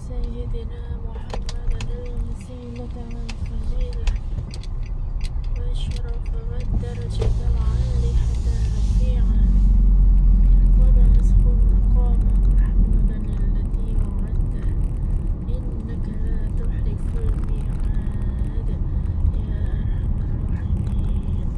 سيدنا محمد الوسيلة والفضيلة والشرف والدرجة العالية الرفيعة وابعثه مقاما محمودا الذي وعدته إنك لا تخلف الميعاد يا أرحم الراحمين.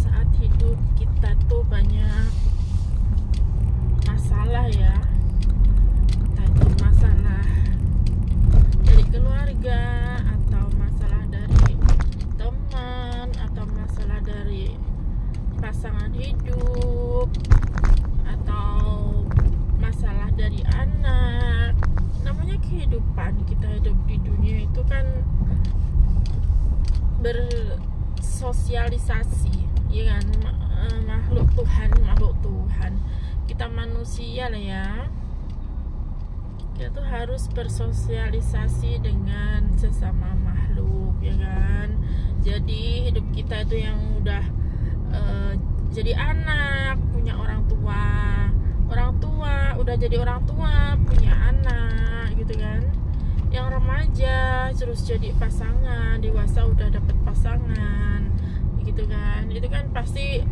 Saat hidup kita tuh banyak masalah ya, entah itu masalah dari keluarga atau masalah dari teman atau masalah dari pasangan hidup atau masalah dari anak. Namanya kehidupan, kita hidup di dunia itu kan bersosialisasi, ya kan, makhluk Tuhan, kita manusia lah ya, kita tuh harus bersosialisasi dengan sesama makhluk, ya kan. Jadi hidup kita itu yang udah jadi anak punya orang tua udah jadi orang tua punya anak gitu kan, yang remaja terus jadi pasangan, dewasa udah dapet pasangan gitu kan. Itu kan pasti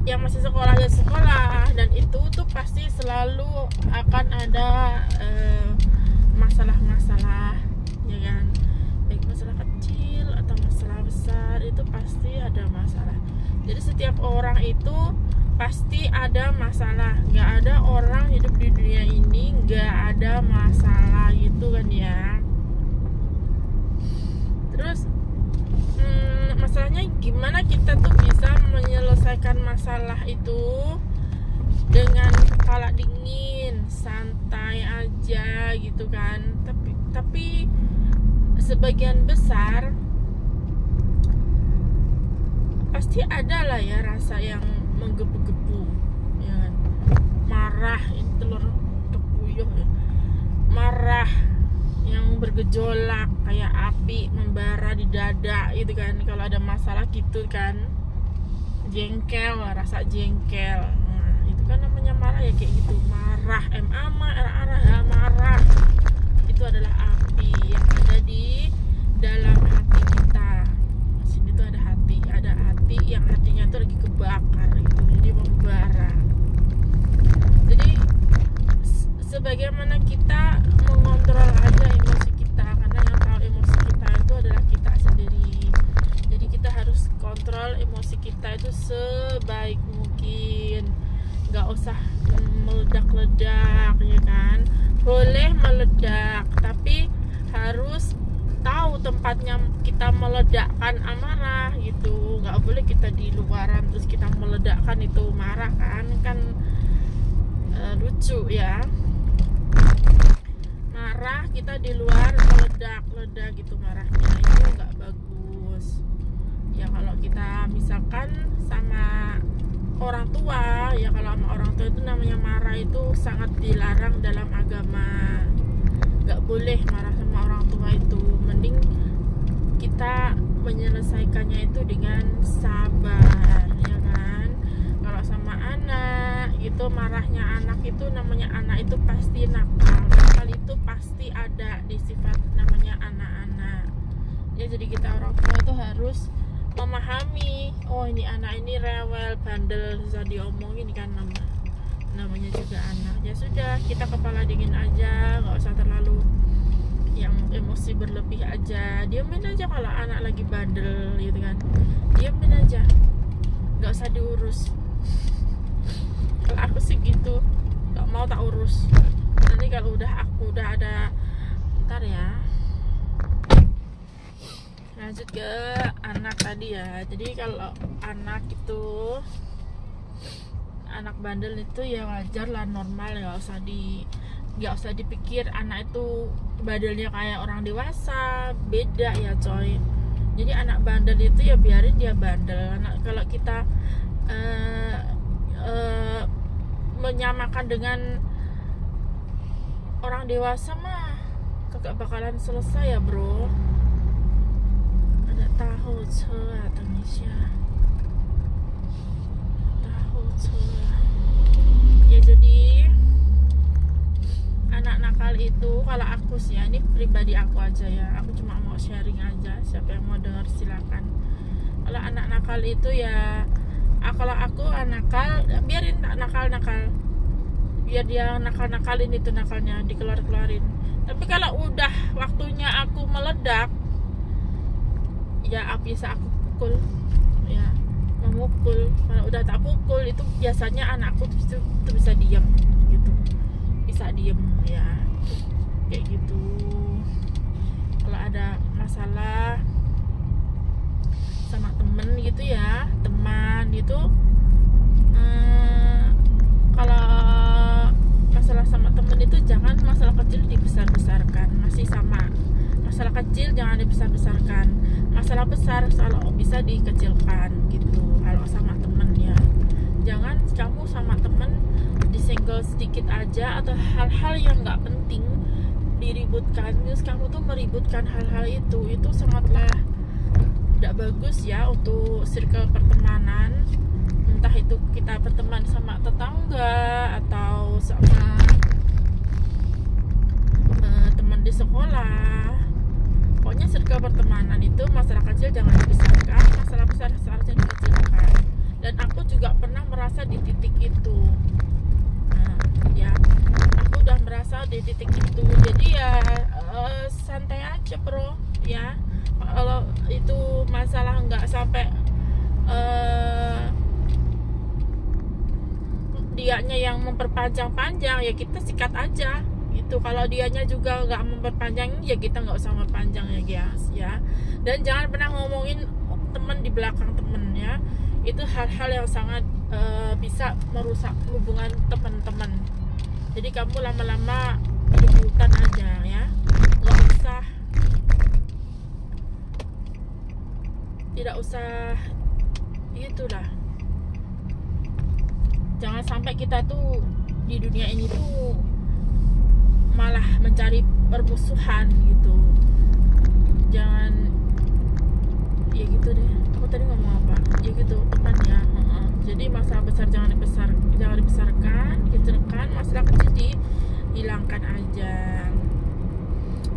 yang masih sekolah dan sekolah, dan itu tuh pasti selalu akan ada masalah-masalah, ya kan, baik masalah kecil atau masalah besar, itu pasti ada masalah. Jadi setiap orang itu pasti ada masalah, nggak ada orang hidup di dunia ini nggak ada masalah gitu kan ya. Terus masalahnya gimana kita tuh bisa menyelesaikan masalah itu dengan kepala dingin, santai aja gitu kan. Tapi sebagian besar pasti ada lah ya rasa yang menggebu-gebu, ya kan? Marah, ini telur untuk puyuh ya. Marah yang bergejolak kayak api membara di dada gitu kan, kalau ada masalah gitu kan. Jengkel, rasa jengkel, nah, itu kan namanya marah ya, kayak gitu. Marah, marah itu adalah api yang ada di dalam hati kita. Sini tuh ada hati yang hatinya tuh lagi kebakar gitu, jadi membara. Jadi sebagaimana kita mengontrol aja emosi kita, karena yang tahu emosi kita itu adalah kita sendiri. Jadi kita harus kontrol emosi kita itu sebaik mungkin, nggak usah meledak-ledak, ya kan. Boleh meledak, tapi harus tahu tempatnya kita meledakkan amarah gitu. Nggak boleh kita di luaran terus kita meledakkan itu marah, kan lucu ya. Marah kita di luar meledak gitu marahnya, itu nggak bagus ya. Kalau kita misalkan sama orang tua ya, kalau sama orang tua itu namanya marah itu sangat dilarang dalam agama. Nggak boleh marah sama orang tua itu, mending kita menyelesaikannya itu dengan sabar, ya kan. Kalau sama anak itu, marahnya anak itu, namanya anak itu pasti nakal itu pasti ada di sifat namanya anak-anak ya. Jadi kita orang tua itu harus memahami, oh ini anak ini rewel, bandel, susah diomongin kan, namanya juga anak. Ya sudah, kita kepala dingin aja, nggak usah terlalu yang emosi berlebih aja. Diamin aja kalau anak lagi bandel gitu kan, diamin aja, nggak usah diurus. Kalau aku sih gitu, nggak mau tak urus. Nanti kalau aku udah ada, ntar ya. Lanjut ke anak tadi ya. Jadi kalau anak itu, anak bandel itu ya wajar lah, normal, nggak usah dipikir anak itu bandelnya kayak orang dewasa, beda ya coy. Jadi anak bandel itu ya biarin dia bandel. Kalau kita menyamakan dengan orang dewasa mah kagak bakalan selesai ya bro. Ada 大后车啊，等一下，大后车ya. Jadi anak nakal itu kalau aku sih ya, ini pribadi aku aja ya, aku cuma mau sharing aja, siapa yang mau dengar silakan. Kalau anak nakal itu ya, kalau aku anak nakal, biarin nakal, biar dia nakal-nakalin itu nakalnya, dikeluarin. Tapi kalau udah waktunya aku meledak, ya bisa aku pukul, ya memukul. Kalau udah tak pukul itu biasanya anakku tuh bisa diam gitu, bisa diem ya, kayak gitu. Kalau ada masalah sama temen gitu ya, teman gitu, kalau masalah sama temen itu jangan masalah kecil dibesar-besarkan. Masih sama masalah kecil jangan dibesar-besarkan, masalah besar kalau bisa dikecilkan gitu. Kalau sama temen ya, jangan kamu sama temen disenggol sedikit aja atau hal-hal yang nggak penting diributkan, terus kamu tuh meributkan hal-hal itu sangatlah tidak bagus ya untuk circle pertemanan. Entah itu kita berteman sama tetangga atau sama teman di sekolah, pokoknya circle pertemanan itu masalah kecil jangan dibesarkan, masalah besar seharusnya dikecilkan. Dan aku juga pernah merasa di titik itu. Ya, aku udah merasa di titik itu. Jadi ya santai aja bro ya. Kalau itu masalah nggak sampai dianya yang memperpanjang-panjang, ya kita sikat aja itu. Kalau dianya juga nggak memperpanjang, ya kita nggak usah memperpanjang ya guys ya. Dan jangan pernah ngomongin teman di belakang temen ya. Itu hal-hal yang sangat bisa merusak hubungan teman-teman. Jadi kamu lama-lama rebutan aja ya, nggak usah, tidak usah itulah. Jangan sampai kita tuh di dunia ini tuh malah mencari permusuhan gitu. Jangan ya gitu deh. Aku tadi ngomong apa? Ya gitu teman ya. Jadi masalah besar jangan dibesarkan, kecilkan, masalah kecil dihilangkan aja.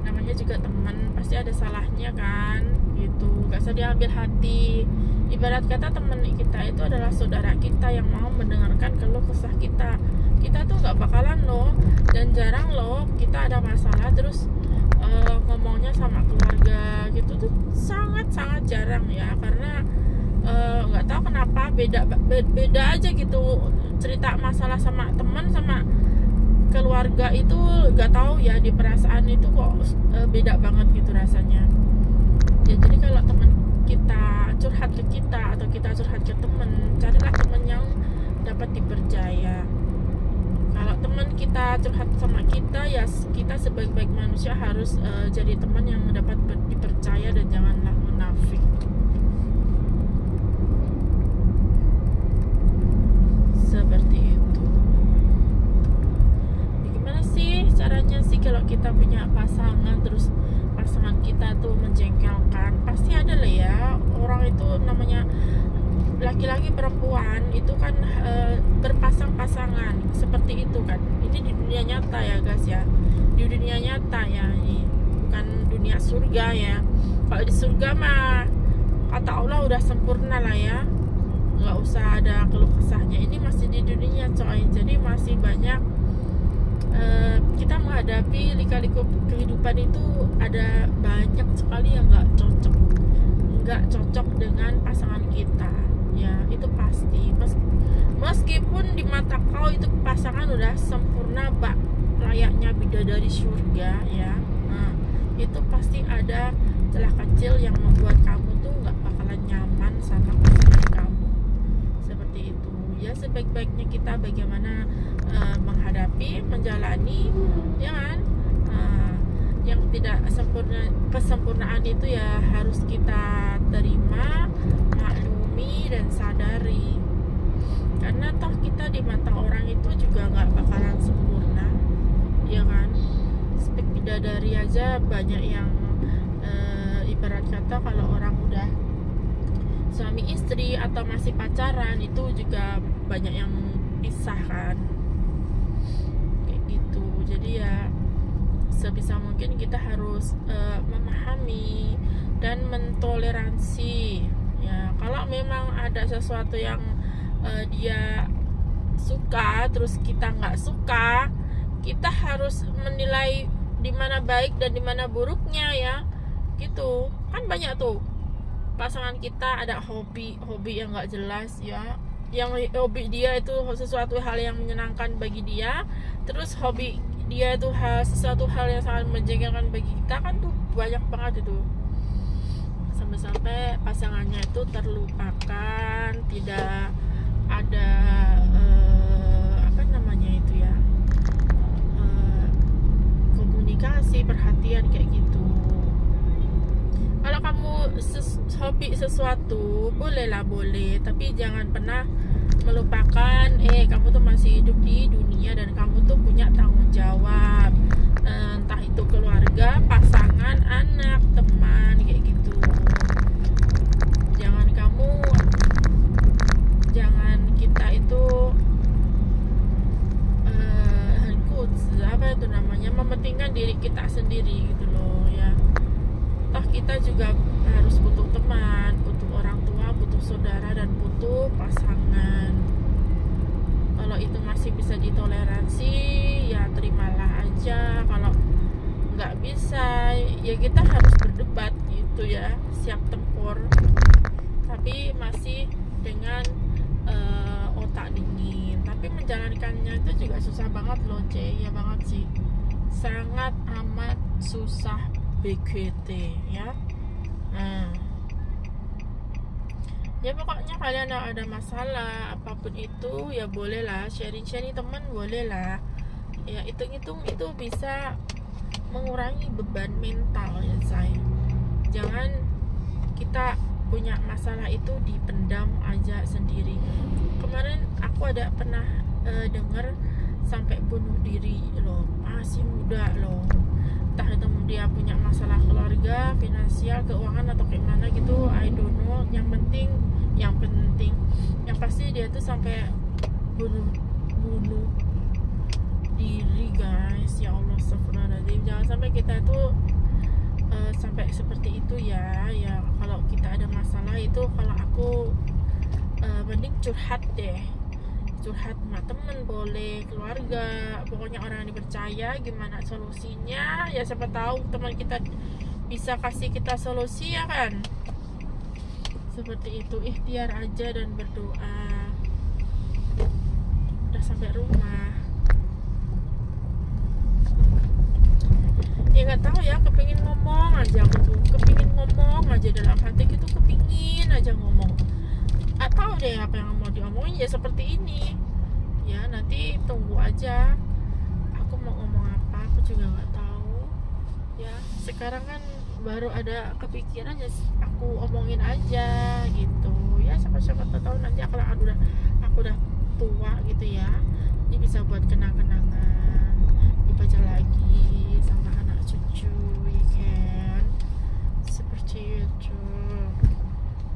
Namanya juga teman, pasti ada salahnya kan, gitu. Gak usah diambil hati. Ibarat kata teman kita itu adalah saudara kita yang mau mendengarkan keluh kesah kita. Kita tuh gak bakalan loh, dan jarang loh kita ada masalah terus ngomongnya sama keluarga gitu tuh sangat-sangat jarang ya. Karena nggak tahu kenapa beda aja gitu cerita masalah sama teman sama keluarga itu. Nggak tahu ya, di perasaan itu kok beda banget gitu rasanya ya. Jadi kalau teman kita curhat ke kita atau kita curhat ke teman, carilah teman yang dapat dipercaya. Kalau teman kita curhat sama kita, ya kita sebaik-baik manusia harus jadi teman yang dapat dipercaya dan janganlah munafik. Seperti itu. Gimana sih caranya sih kalau kita punya pasangan terus pasangan kita tuh menjengkelkan? Pasti ada lah ya orang itu, namanya laki-laki perempuan itu kan berpasang-pasangan seperti itu kan. Ini di dunia nyata ya guys ya, di dunia nyata ya, ini bukan dunia surga ya. Kalau di surga mah kata Allah udah sempurna lah ya, nggak usah ada keluh kesahnya. Ini masih di dunia coy, jadi masih banyak kita menghadapi lika-liku kehidupan itu. Ada banyak sekali yang nggak cocok dengan pasangan kita ya, itu pasti. Meskipun di mata kau itu pasangan udah sempurna bak layaknya bidadari surga ya, itu pasti ada celah kecil yang membuat kamu tuh nggak bakalan nyaman sama pasangan kamu. Seperti itu ya. Sebaik-baiknya kita bagaimana menghadapi, menjalani ya kan. Yang tidak sempurna, kesempurnaan itu ya harus kita terima, maklumi dan sadari. Karena toh kita di mata orang itu juga nggak bakalan sempurna ya kan. Spek bidadari aja banyak yang ibarat ibarat kata kalau orang udah suami istri atau masih pacaran itu juga banyak yang pisah kan, kayak gitu. Jadi ya sebisa mungkin kita harus memahami dan mentoleransi ya. Kalau memang ada sesuatu yang dia suka terus kita nggak suka, kita harus menilai di mana baik dan di mana buruknya ya, gitu kan. Banyak tuh pasangan kita ada hobi yang nggak jelas ya, yang hobi dia itu sesuatu hal yang menyenangkan bagi dia, terus hobi dia itu sesuatu hal yang sangat menjengkelkan bagi kita kan. Tuh banyak banget itu, sampai-sampai pasangannya itu terlupakan, tidak ada apa namanya itu ya, komunikasi, perhatian kayak gitu. Kalau kamu hobi sesuatu bolehlah, boleh, tapi jangan pernah melupakan kamu tuh masih hidup di dunia dan kamu tuh punya tanggung jawab, entah itu keluarga, pasangan, anak, teman, kayak gitu. Jangan kita itu apa itu namanya, mementingkan diri kita sendiri gitu loh ya. Toh kita juga harus butuh teman, butuh orang tua, butuh saudara, dan butuh pasangan. Kalau itu masih bisa ditoleransi ya terimalah aja. Kalau nggak bisa ya kita harus berdebat gitu ya, siap tempur, tapi masih dengan otak dingin. Tapi menjalankannya itu juga susah banget loh, ya banget sih, sangat amat susah BGT ya. Nah ya pokoknya kalian ada masalah apapun itu ya bolehlah sharing teman, bolehlah ya. Hitung-hitung itu bisa mengurangi beban mental ya saya. Jangan kita punya masalah itu dipendam aja sendiri. Kemarin aku ada pernah dengar sampai bunuh diri loh, masih muda loh. Entah itu dia punya masalah keluarga, finansial, keuangan atau kayak mana gitu, I don't know. Yang penting yang pasti dia tuh sampai bunuh diri guys. Ya Allah, astagfirullahaladzim. Jangan sampai kita tuh sampai seperti itu ya. Ya kalau kita ada masalah itu, kalau aku mending curhat deh, curhat sama temen boleh, keluarga, pokoknya orang yang dipercaya. Gimana solusinya ya, siapa tahu teman kita bisa kasih kita solusi ya kan. Seperti itu, ikhtiar aja dan berdoa. Udah sampai rumah ya nggak tahu ya, kepingin ngomong aja aku tuh, kepingin ngomong aja dalam hati gitu, kepingin aja ngomong. Atau deh apa yang mau diomongin ya seperti ini ya, nanti tunggu aja aku mau ngomong apa, aku juga nggak tahu ya. Sekarang kan baru ada kepikiran ya, aku omongin aja gitu ya. Siapa tahu nanti kalau aku udah tua gitu ya, ini bisa buat kenang-kenangan, dibaca lagi sama anak cucu ya kan, seperti itu.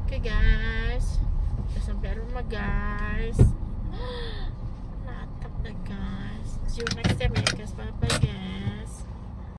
Oke guys, udah sampai rumah guys. Natap deh guys, see you next time ya guys, bye bye.